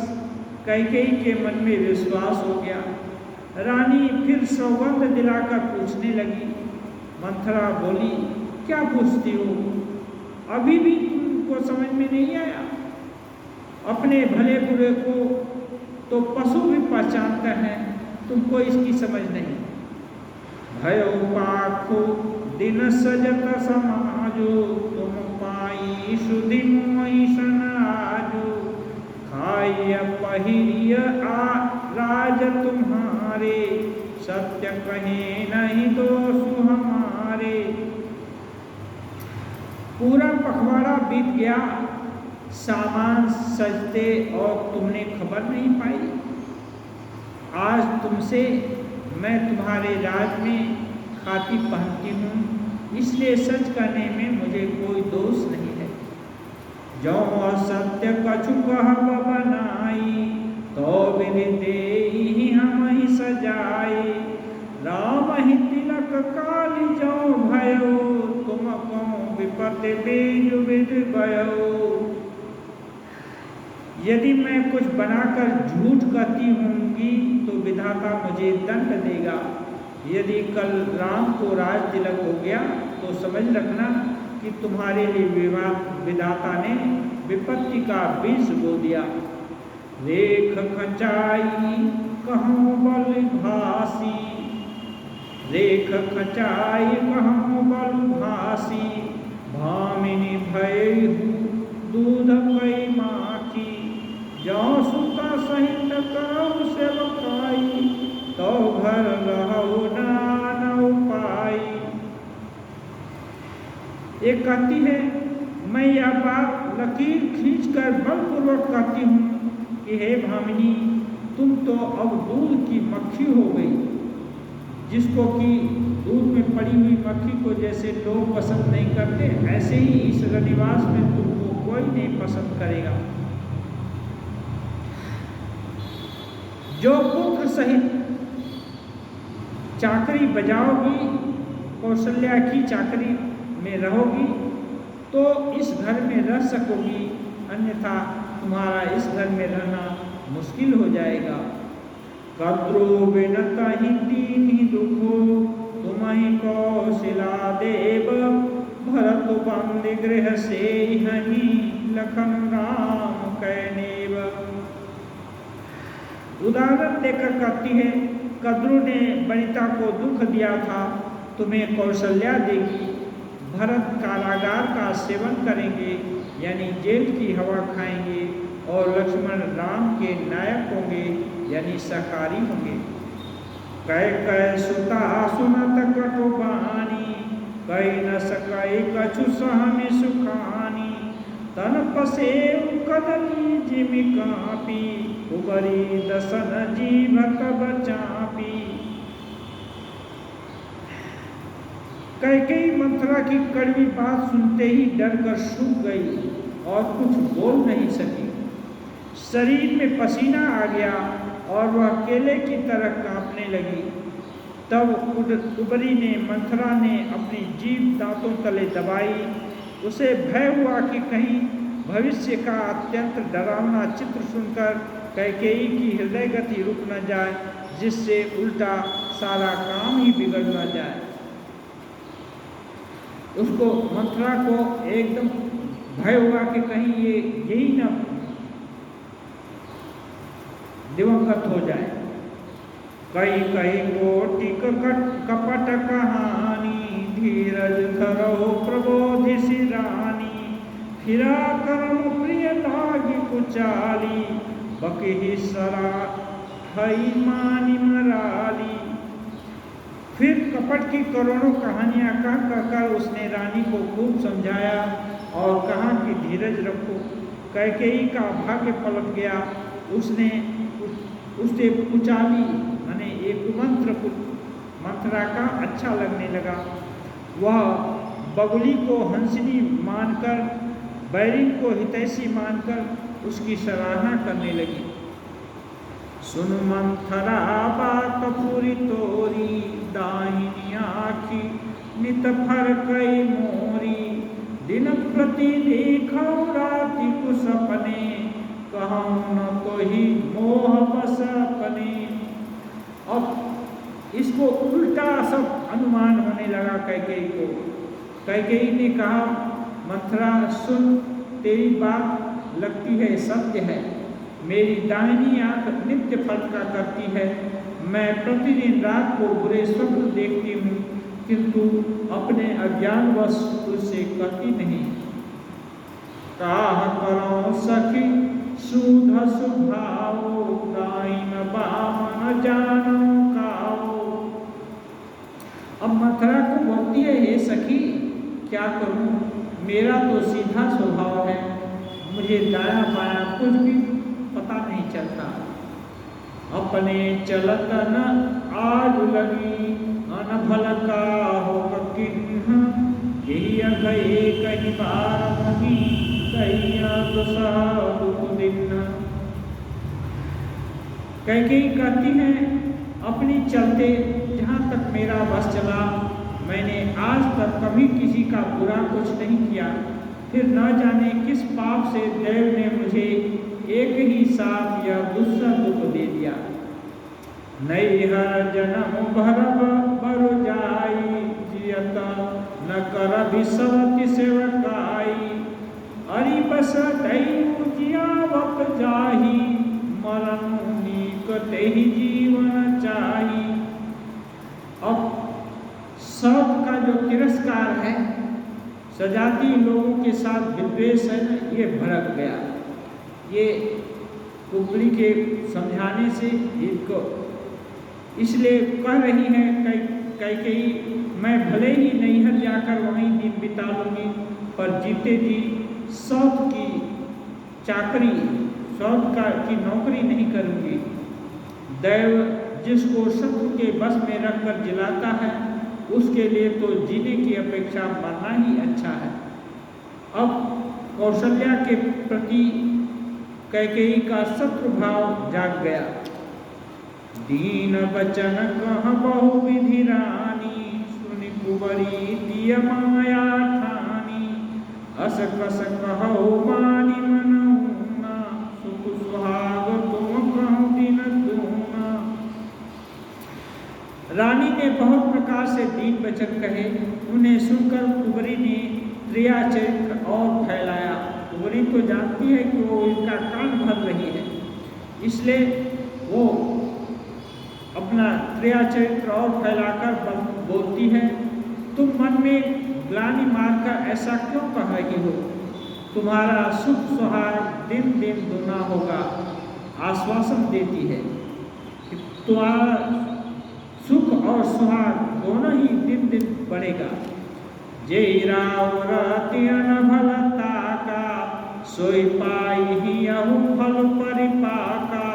कैकेयी के मन में विश्वास हो गया। रानी फिर सौगंध दिलाकर पूछने लगी। मंथरा बोली, क्या पूछती हो? अभी भी तुमको समझ में नहीं आया? अपने भले बुरे को तो पशु भी पहचानता है, तुमको इसकी समझ नहीं। भयो पाखो दिन सजत समाजो, तुम पाई सुधि मोहि सन आजो। खाय पहिरिय राज तुम्हारे, सत्य कहे नहीं दोषु हमारे। पूरा पखवाड़ा बीत गया, सामान सजते और तुमने खबर नहीं पाई। आज तुमसे मैं तुम्हारे राज में खाती पहनती हूँ, इसलिए सच करने में मुझे कोई दोष नहीं है। जो असत्य कछु कहब बनाई, तो विधि देहि हमहि सजाई। राम ही तिलक काली जो भयो, तुम कहूँ विपत्ति बीज विध भयो। यदि मैं कुछ बनाकर झूठ कहती होंगी तो विधाता मुझे दंड देगा। यदि कल राम को राज तिलक हो गया तो समझ रखना कि तुम्हारे लिए विधाता ने विपत्ति का बीज बो दिया। रेख खचाई कहूँ बल भासी, रेख खचाई कहूँ बल भासी। भामिनी भय दूध कई माखी, जो सुता सहित करऊ सेवकाई। तो घर रहु नानऊ पाई। एक कहती है, मैं यह बात लकीर खींचकर बलपूर्वक कहती हूँ कि हे भामिनी, तुम तो अब दूध की मक्खी हो गई। जिसको कि दूध में पड़ी हुई मक्खी को जैसे लोग पसंद नहीं करते, ऐसे ही इस रनिवास में तुमको कोई नहीं पसंद करेगा। जो पुत्र सहित चाकरी बजाओगी, कौशल्या की चाकरी में रहोगी, तो इस घर में रह सकोगी, अन्यथा तुम्हारा इस घर में रहना मुश्किल हो जाएगा। कद्रो बिनता ही दीन ही दुखो तुम्हें कौशिला देव भरत बंद गृह से हही लखन राम कैनेव। उदाहरण देकर कहती है, कद्रू ने वनिता को दुख दिया था, तुम्हें कौशल्या देगी। भरत कारागार का सेवन करेंगे यानी जेल की हवा खाएंगे, और लक्ष्मण राम के नायक होंगे यानी शाकाहारी होंगे। कह कह सुता सुनत कटुबानी कही न सकाई कछु सहमी सुखानी। तन पसे कदली जिमि कापी उबरी दसन जीव तब चापी। कैकेयी मंथरा की कड़वी बात सुनते ही डर कर सूख गई और कुछ बोल नहीं सकी। शरीर में पसीना आ गया और वह केले की तरह कांपने लगी। तब कुबरी ने मंथरा ने अपनी जीभ दांतों तले दबाई। उसे भय हुआ कि कहीं भविष्य का अत्यंत डरावना चित्र सुनकर कैकेयी की हृदय गति रुक न जाए, जिससे उल्टा सारा काम ही बिगड़ न जाए। उसको मंथरा को एकदम भय हुआ कि कहीं ये यही न दिवंगत हो जाए। कई कई कोटि कपट कहानी धीरज धरो प्रबोधि रानी। फिरा कर्म प्रिय लागी कुचाली बकही सरा हई मानी मराली। फिर कपट की करोड़ों कहानियां कह कहकर उसने रानी को खूब समझाया और कहा कि धीरज रखो। कैकेयी का भाग्य पलट गया। उसने कुचाली माने एक कुमंत्र मंथरा का अच्छा लगने लगा। वह बगुली को हंसनी मानकर, बैरिन को हितैषी मानकर उसकी सराहना करने लगी। सुन मंथरा बात पूरी तोरी दाहिनी आखी नित फर कई मोरी। दिन प्रति देखो राति को सपने कहूँ न कोई मोह बस अपने। अब इसको उल्टा सब अनुमान होने लगा कैकेयी को। कैकेयी ने कहा, मंथरा सुन, तेरी बात लगती है सत्य है। मेरी दाहिनी आंख नित्य फटका करती है। मैं प्रतिदिन रात को बुरे स्वप्न देखती हूँ, किंतु अपने अज्ञानवश उससे कहती नहीं। काह करो सखी सुध सुभाओ दाइन बामन जानो काओ। अब मंथरा को बोलती है, हे सखी क्या करूं, मेरा तो सीधा स्वभाव है, मुझे दाया बाया कुछ भी पता नहीं चलता। अपने चलत न आज लगी अनभल का हो किन्ह। यही गए कहीं बार मही कैकेयी कहती है, अपनी चलते जहाँ तक मेरा बस चला, मैंने आज तक कभी किसी का बुरा कुछ नहीं किया। फिर न जाने किस पाप से देव ने मुझे एक ही साथ यह दूसरा दुख दे दिया। नैहर जन्म भर बर जाई जियत न कर विसवति सेवकाई। अरि बस दैव जियावत जाही मरण नीक तेहि जीवन चाही। अब सब का जो तिरस्कार है, सजाती लोगों के साथ विद्वेष है ना, ये भड़क गया। ये कुबरी के समझाने से इनको इसलिए कह रही है कैकेयी, मैं भले ही नैहर जाकर वहीं दिन बिता लूँगी, पर जीते जी सौत की चाकरी, सौत की नौकरी नहीं करूँगी। दैव जिसको शत्रु के बस में रखकर जिलाता है, उसके लिए तो जीने की अपेक्षा मरना ही अच्छा है। अब कौशल्या के प्रति कैकेयी का शत्रु भाव जाग गया। दीन बचन कह बहु विधि रानी सुनि कुबरी दिय माया ठानी। अस कस कहु मानि मनहुना सुख सुहाग तुम रानी ने बहुत प्रकार से दीन वचन कहे। उन्हें सुनकर कुंवरी ने क्रिया चरित्र और फैलाया। कुंवरी तो जानती है कि वो इनका कान भर रही है, इसलिए वो अपना क्रिया चरित्र और फैलाकर बोलती है, तुम मन में ग्लानि मारकर ऐसा क्यों कह रही हो? तुम्हारा सुख सुहाग दिन दिन दूना होगा। आश्वासन देती है कि तुम्हारा सुख और सुहाग दोनों ही दिन दिन बढ़ेगा। जय राव रतियन भलता का सोई पाई ही अहु फल परिपाका।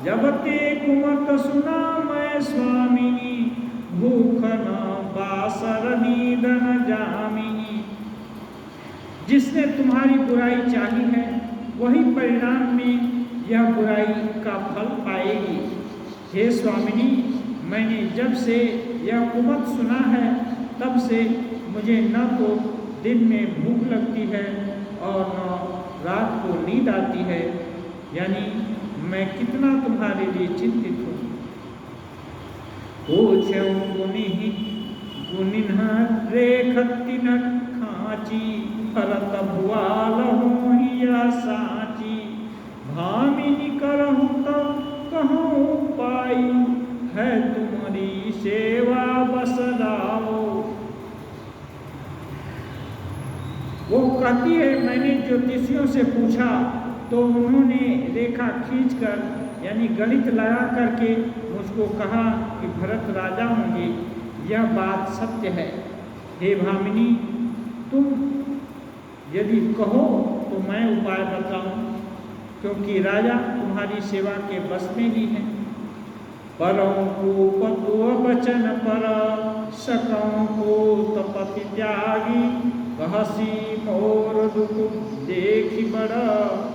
जब ते कुमत सुना मैं स्वामिनी भूख न बासर नींद न जामिनी। जिसने तुम्हारी बुराई चाही है वही परिणाम में यह बुराई का फल पाएगी। हे स्वामिनी, मैंने जब से यह कुमत सुना है तब से मुझे न तो दिन में भूख लगती है और न रात को नींद आती है। यानी मैं कितना तुम्हारे लिए चिंतित हूँ। गुनिन रेखतिन खाची भरत भुआल हिया साची। भामिनी करहु तब कहूँ पाई है तुम्हारी सेवा बस लाओ। वो कहती है, मैंने ज्योतिषियों से पूछा तो उन्होंने रेखा खींचकर यानी गणित लगा करके मुझको कहा कि भरत राजा होंगे। यह बात सत्य है। हे भामिनी, तुम यदि कहो तो मैं उपाय बताऊं, क्योंकि राजा तुम्हारी सेवा के बस में ही है। परौ को पतु वचन पर सकौ को तपति त्यागी। कहसी मोर दुख देखी बड़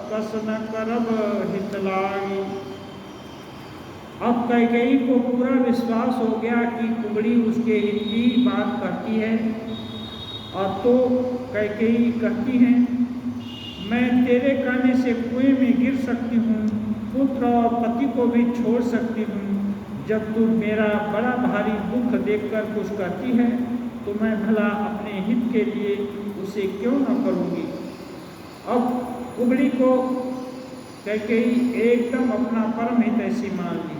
कस न करब हित लागी। अब कैकेयी को पूरा विश्वास हो गया कि कुंवरी उसके हित की बात कहती है। और तो कैकेयी कहती है, मैं तेरे कहने से कुएं में गिर सकती हूँ, पुत्र और पति को भी छोड़ सकती हूँ। जब तू मेरा बड़ा भारी दुख देखकर कुछ कहती है तो मैं भला अपने हित के लिए उसे क्यों न करूँगी। अब कुंवरी को कैकेयी एकदम अपना परम हितैषी मान ली।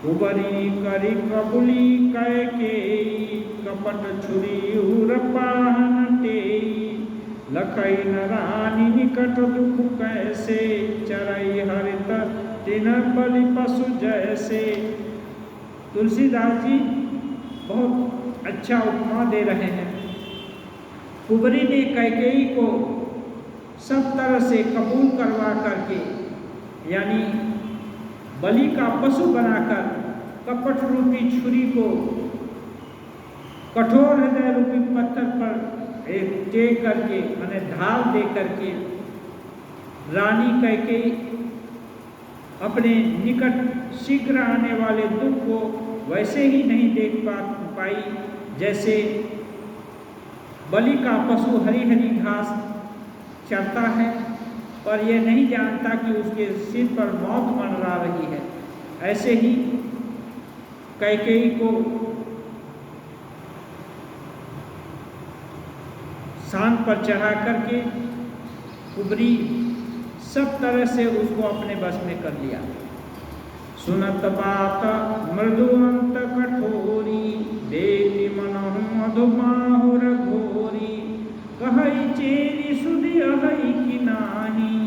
कुंवरी करी कबुली कैकेयी कपट छुरी उरपाहन तेई। लखई न रानी निकट दुख कैसे चरई हरित तिन बलि पशु जैसे। तुलसीदास जी बहुत अच्छा उपमा दे रहे हैं। कुंवरी ने कैकेयी को सब तरह से कबूल करवा करके यानी बलि का पशु बनाकर कपट रूपी छुरी को कठोर हृदय रूपी पत्थर पर एक टेक करके यानी ढाल दे करके रानी कैकेयी अपने निकट शीघ्र आने वाले दुख को वैसे ही नहीं देख पाई जैसे बलि का पशु हरी हरी घास चरता है पर यह नहीं जानता कि उसके सिर पर मौत मंडरा रही है। ऐसे ही कैकेयी को शान पर चढ़ा करके कुंवरी सब तरह से उसको अपने बस में कर लिया। सुनत बात मृदुअंत कठोरी देवी मनहु मधुमाहुर घोरी। कहई चेरी सुधि अहई कि नाही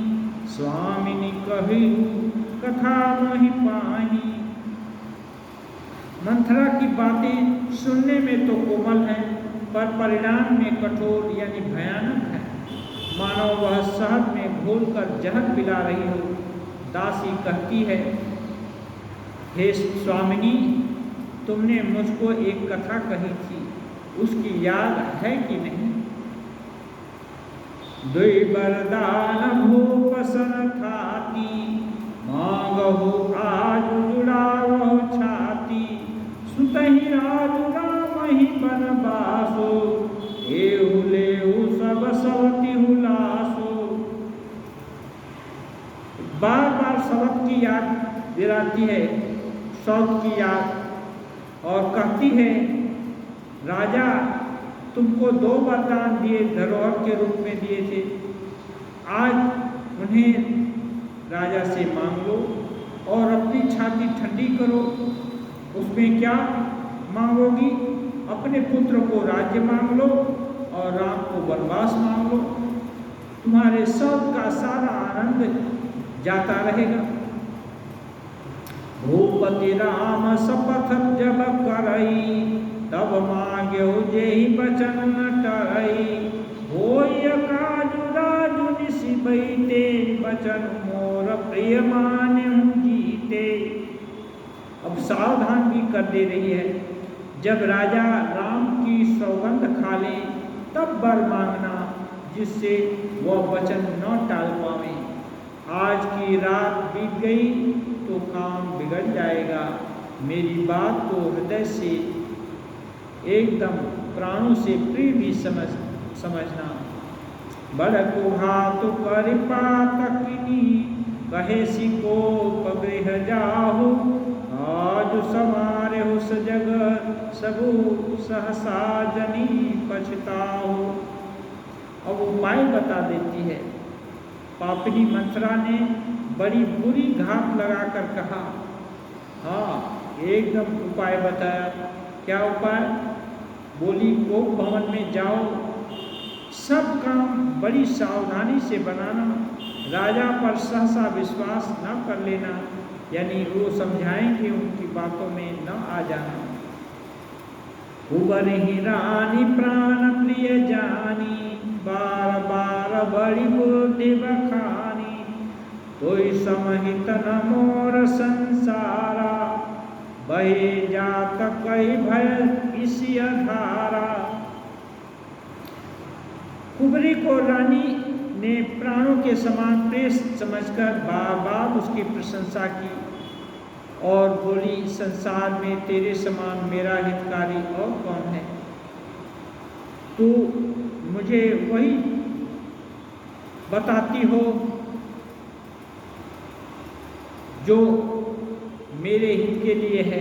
स्वामिनी कहू कथा मोहि पाही। मंथरा की बातें सुनने में तो कोमल है पर परिणाम में कठोर यानी भयानक है। मानो वह शहद में घोलकर जहर पिला रही हो। दासी कहती है, हे स्वामिनी, तुमने मुझको एक कथा कही थी, उसकी याद है कि नहीं? दुई बरदान भूपसन थाती मांगहु आज जुड़ावहु छाती। सुतहि राजु रामहि बनवासो एहु लेहु सब सवति हुलासो। बार बार सवत की याद दिलाती है, सौत की याद, और कहती है, राजा तुमको 2 वरदान दिए, धरोहर के रूप में दिए थे, आज उन्हें राजा से मांग लो और अपनी छाती ठंडी करो। उसमें क्या मांगोगी? अपने पुत्र को राज्य मांग लो और राम को वनवास मांग लो। तुम्हारे सब का सारा आनंद जाता रहेगा। भूपति राम शपथ जब करई, तब मांग्यो जेहि बचन न टरई। होय काजु राजु निसि बैठे, बचन मोर प्रिय मान्यहु जीते। अब सावधान भी कर दे रही है, जब राजा राम की सौगंध खा ले तब वर मांगना, जिससे वह वचन न टाल पावे। आज की रात बीत गई तो काम बिगड़ जाएगा। मेरी बात को हृदय से एकदम प्राणों से प्रिय भी समझना। बड़ कुहात कृपा तकिनी, कहे सिको पगृह जाहु। आज समारे उस जग सबु सहसा जनी पछताओ। अब उपाय बता देती है। पापिनी मंथरा ने बड़ी बुरी घात लगाकर कहा, हाँ एकदम उपाय बताया। क्या उपाय? बोली, कोप भवन में जाओ, सब काम बड़ी सावधानी से बनाना, राजा पर सहसा विश्वास न कर लेना, यानी वो समझाएंगे उनकी बातों में न आ जाना। उबर ही रानी प्राण प्रिय जानी, बार बार बड़ी बुद्धि बखानी। कोई समहित न मोर संसारा, बहे जात कई भय इसी अधारा। कुबरी को रानी ने प्राणों के समान प्रिय समझकर बार बार उसकी प्रशंसा की और बोली, संसार में तेरे समान मेरा हितकारी और कौन है? तू मुझे वही बताती हो जो मेरे हित के लिए है।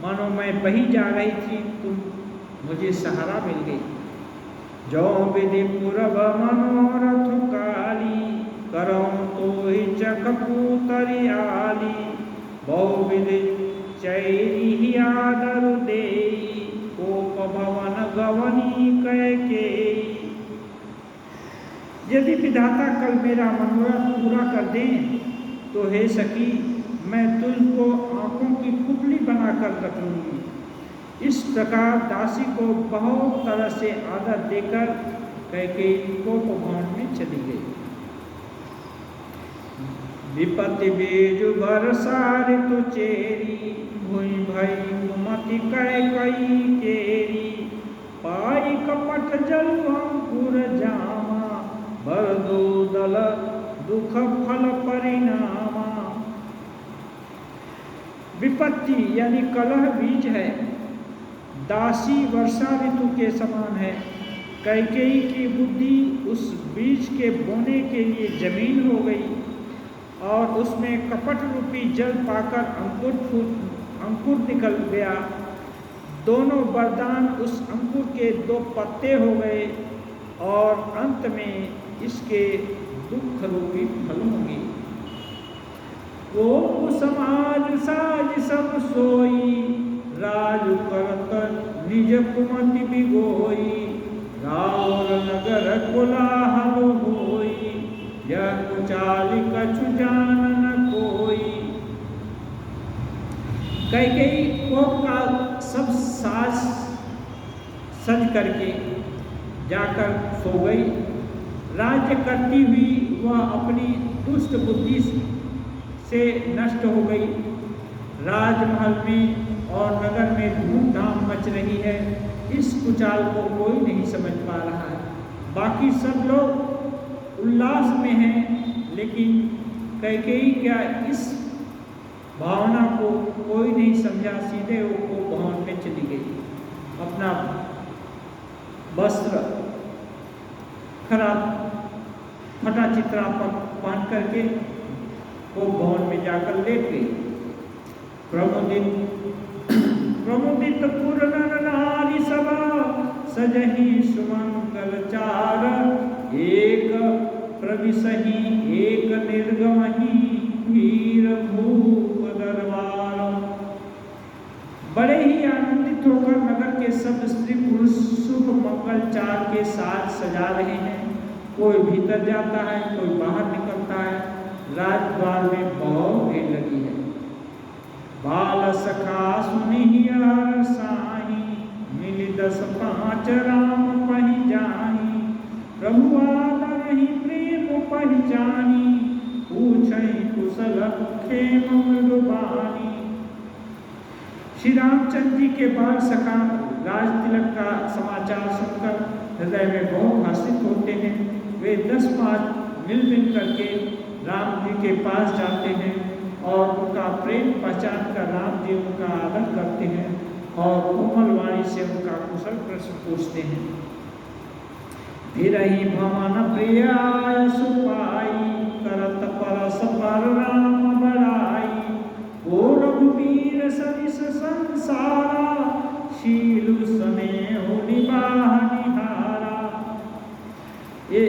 मानो मैं बही जा रही थी, तुम मुझे सहारा मिल गई। जो विधि पूरब मनोरथ काली, करौ तो ही चकपूतरी आली। बहु विधि चैरी आदर देई, कोप भवन गवनी कैकेयी। यदि विधाता कल मेरा मनोरथ पूरा कर दें तो हे सखी, मैं तुझको आंखों की पुतली बनाकर रख लूंगी। इस प्रकार दासी को बहुत तरह से आदर देकर कैकेयी कोप भवन में चली गई। विपत्ति बीज बरसा ऋतु चेरी, भुई भई कुमति कैकेयी केरी। पाई कपट जल अंकुर जामा, भर दो दल दुख फल परिणामा। विपत्ति यानी कलह बीज है, दासी वर्षा ऋतु के समान है। कैकेयी की बुद्धि उस बीज के बोने के लिए जमीन हो गई और उसमें कपट रूपी जल पाकर अंकुर निकल गया। दोनों वरदान उस अंकुर के 2 पत्ते हो गए और अंत में इसके दुख रूपी फल होंगे। वो समाज साज सब सोई, राज करत निज कुमति बिगोई। राउर नगर कोलाहल होई, यह कुचाली कछु जान न कोई। कैकेयी कोप का सब साज सज करके जाकर सो गई। राज्य करती हुई वह अपनी दुष्ट बुद्धि से नष्ट हो गई। राजमहल में और नगर में धूमधाम मच रही है। इस कुचाल को कोई नहीं समझ पा रहा है। बाकी सब लोग उल्लास में हैं, लेकिन कैकेयी क्या इस भावना को कोई नहीं समझा। सीधे वो भवन में चली गई, अपना वस्त्र खराब फटा चित्रा पहन करके वो भवन में जाकर लेट गई। प्रमुदित पुर नर नारी सभा सजहि सुमंगल चार एक प्रविशहि एक निर्गमहि वीर भूप दरबार। बड़े ही आनंदित होकर नगर के सब स्त्री पुरुष शुभ मंगल चार के साथ सजा रहे हैं। कोई भीतर जाता है, कोई बाहर निकलता है। राजद्वार में बहुत भीड़ लगी है। बाल सखा सुनिहियर साही मिली 10-5 राम पहि जाही प्रभु आदरहि प्रेम पहचानी पूछहि कुशल खेम मृदुबानी। श्री रामचंद्र जी के बाल सखा राज तिलक का समाचार सुनकर हृदय में बहुत हर्षित होते हैं। वे 10-5 मिल करके राम जी के पास जाते हैं और उनका प्रेम पहचान कर राम जी उनका आदर करते हैं और कोमल वाणी से उनका कुशल प्रश्न पूछते हैं। धीरहि भवन प्रिय सुपाई करत परस पर राम बड़ाई ओ रघुवीर सरिस संसारा शील स्नेह निबाह निहारा। ये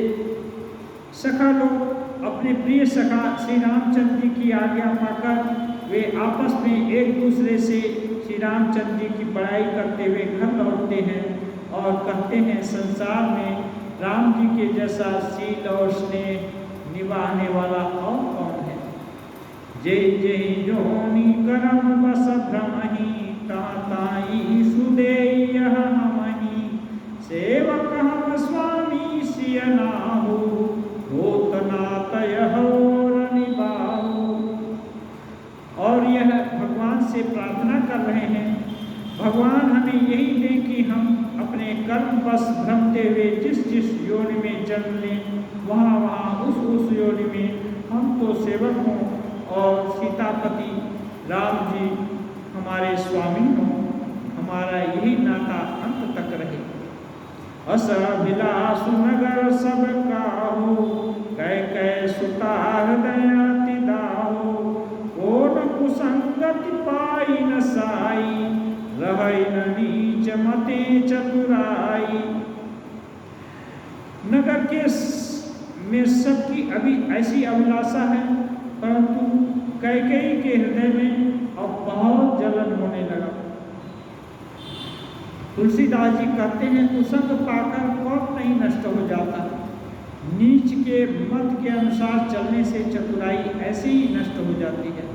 सखा लोग अपने प्रिय सखा श्री रामचंद्र जी की आज्ञा पाकर वे आपस में एक दूसरे से श्री रामचंद्र जी की बड़ाई करते हुए घर लौटते हैं और कहते हैं संसार में राम जी के जैसा शील और स्नेह निभाने वाला और कौन है। जय जय जोनि करम बस भ्रमहि ताताई सुदेय हमहि सेवक हम स्वामी सिय नाहु और यह भगवान से प्रार्थना कर रहे हैं, भगवान हमें यही दें कि हम अपने कर्म बस भ्रमते हुए जिस जिस योनि में जन्म लें वहाँ वहाँ उस योनि में हम तो सेवक हों और सीतापति राम जी हमारे स्वामी हों। हमारा यही नाता अंत तक रहे। अस विलास नगर सब काहू कै कै सुता हृदय दाहो कोट कुसंगति पाई न साई रहै न नीच मते चतुराई। नगर के में सबकी अभी ऐसी अभिलाषा है, परंतु कैकेयी के हृदय में अब बहुत जलन होने लगा। तुलसीदास जी कहते हैं कुसंग पाकर कौन नहीं नष्ट हो जाता। नीच के मत के अनुसार चलने से चतुराई ऐसे ही नष्ट हो जाती है।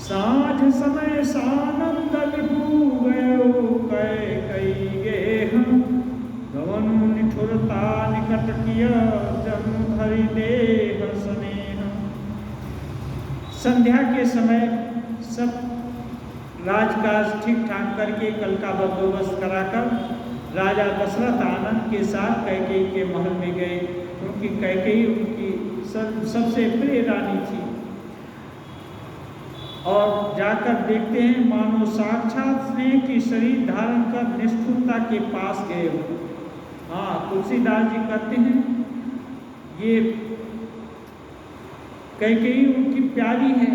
साँझ समय सानंद विभू गयो कैकेयी गेह गवनु निठुरता निकट किया जन्म धरि देह स्नेह। संध्या के समय सब राजकाज ठीक ठाक करके कल का बंदोबस्त कराकर राजा दशरथ आनंद के साथ कैकेयी के महल में गए, क्योंकि कैकेयी उनकी सबसे प्रिय रानी थी। और जाकर देखते हैं मानो साक्षात स्नेह की शरीर धारण कर निष्ठुरता के पास गए हो। हाँ, तुलसीदास जी कहते हैं ये कैकेयी उनकी प्यारी है,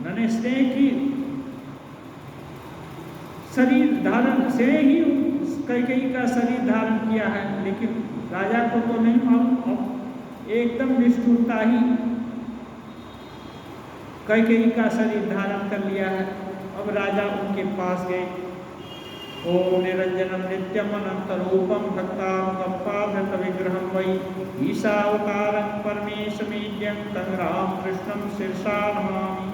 मैंने स्नेह की शरीर धारण से ही कैकेयी का शरीर धारण किया है, लेकिन राजा को तो नहीं मालूम। अब एकदम निष्ठुरता ही कैकेयी का शरीर धारण कर लिया है। अब राजा उनके पास गए। ओम निरंजनम नित्यम अनंतरूपम भक्तानुकंपाधृत विग्रहम वै ईशावतारं परमेशमीड्यं तं राम कृष्णं शिरसा नमामि।